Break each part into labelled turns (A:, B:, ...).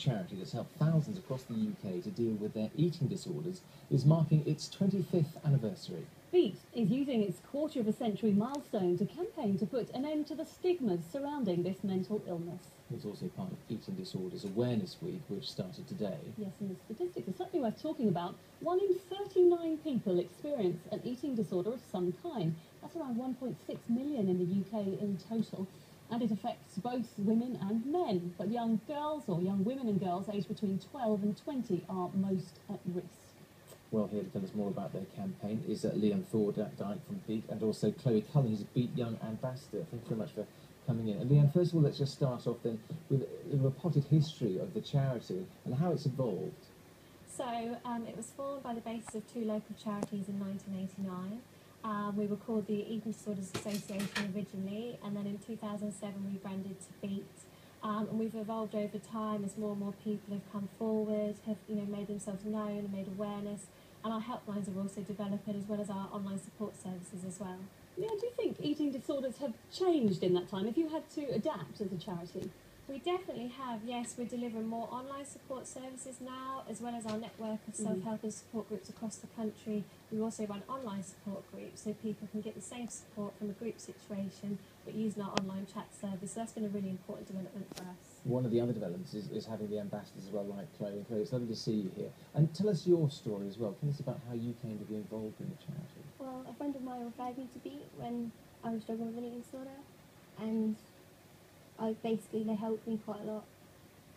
A: charity that's helped thousands across the UK to deal with their eating disorders, is marking its 25th anniversary.
B: BEAT is using its quarter-of-a-century milestone to campaign to put an end to the stigmas surrounding this mental illness.
A: It's also part of Eating Disorders Awareness Week, which started today.
B: Yes, and the statistics are certainly worth talking about. 1 in 39 people experience an eating disorder of some kind. That's around 1.6 million in the UK in total. And it affects both women and men. But young girls, or young women and girls aged between 12 and 20 are most at risk.
A: Well, here to tell us more about their campaign is Liam Thorndike from BEAT, and also Chloe Cullen, who's a BEAT Young Ambassador. Thank you very much for coming in. And Liam, first of all, let's just start off then with a potted history of the charity and how it's evolved.
C: So it was formed by the basis of 2 local charities in 1989. We were called the Eating Disorders Association originally, and then in 2007 we rebranded to BEAT. And we've evolved over time as more and more people have come forward, have made themselves known and made awareness. And our helplines are also developing, as well as our online support services as well.
B: Yeah, do you think eating disorders have changed in that time? Have you had to adapt as a charity?
C: We definitely have, yes. We're delivering more online support services now, as well as our network of self-help and support groups across the country. We also run online support groups, so people can get the same support from a group situation, but using our online chat service. So that's been a really important development for us.
A: One of the other developments is having the ambassadors as well, like Chloe. And Chloe, it's lovely to see you here. And tell us your story as well. Tell us about how you came to be involved in the charity.
D: Well, a friend of mine referred me to BEAT when I was struggling with an eating disorder, and they helped me quite a lot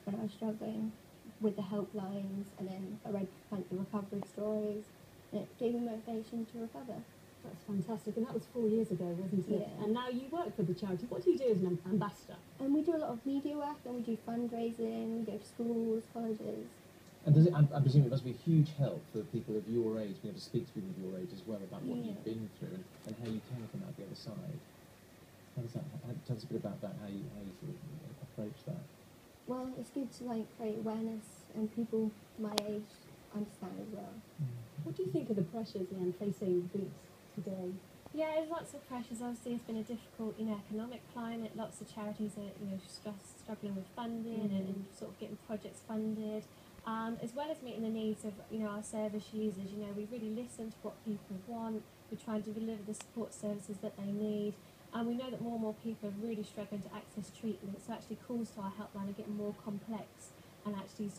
D: when I was struggling with the helplines, and then I read plenty of recovery stories, and it gave me motivation to recover.
B: That's fantastic, and that was 4 years ago, wasn't it?
D: Yeah.
B: And now you work for the charity. What do you do as an ambassador?
D: And we do a lot of media work, and we do fundraising, we go to schools, colleges.
A: And does it, I presume it must be a huge help for people of your age, being able to speak to people of your age as well about what you've been through and how you came from out the other side. Tell us a bit about that, how you sort of approach that.
D: Well, it's good to create awareness, and people my age understand as well.
B: What do you think of the pressures facing BEAT today?
C: Yeah, there's lots of pressures. Obviously, it's been a difficult, economic climate. Lots of charities are, struggling with funding and sort of getting projects funded, as well as meeting the needs of, our service users. We really listen to what people want. We try and deliver the support services that they need. And we know that more and more people are really struggling to access treatment. So actually calls to our helpline are getting more complex, and actually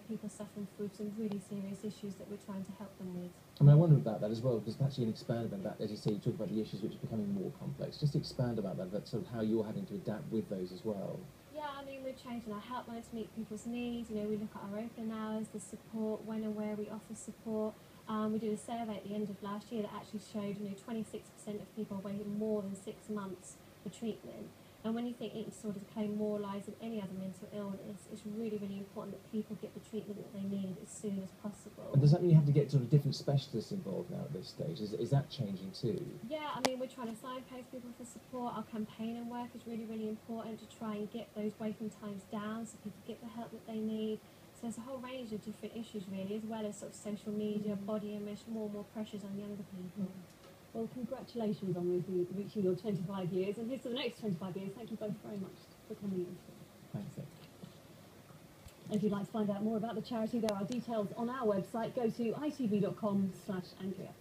C: people suffering through some really serious issues that we're trying to help them with.
A: I wonder about that as well, because perhaps you can expand about that. As you say, you talk about the issues which are becoming more complex. Just expand about that, that's sort of how you're having to adapt with those as well.
C: Yeah, we're changing our helpline to meet people's needs. We look at our open hours, the support, when and where we offer support. We did a survey at the end of last year that actually showed 26% of people are waiting more than 6 months for treatment. And when you think eating disorders claim more lives than any other mental illness, it's really, really important that people get the treatment that they need as soon as possible.
A: And does that mean you have to get sort of different specialists involved now at this stage? Is that changing too?
C: Yeah, we're trying to signpost people for support. Our campaigning work is really, really important to try and get those waiting times down so people get the help that they need. So there's a whole range of different issues really, as well as sort of social media, body image, more and more pressures on younger people.
B: Well, congratulations on reaching your 25 years, and here's to the next 25 years. Thank you both very much for coming in.
A: Thanks, Nick.
B: If you'd like to find out more about the charity, there are details on our website. Go to itv.com/Anglia.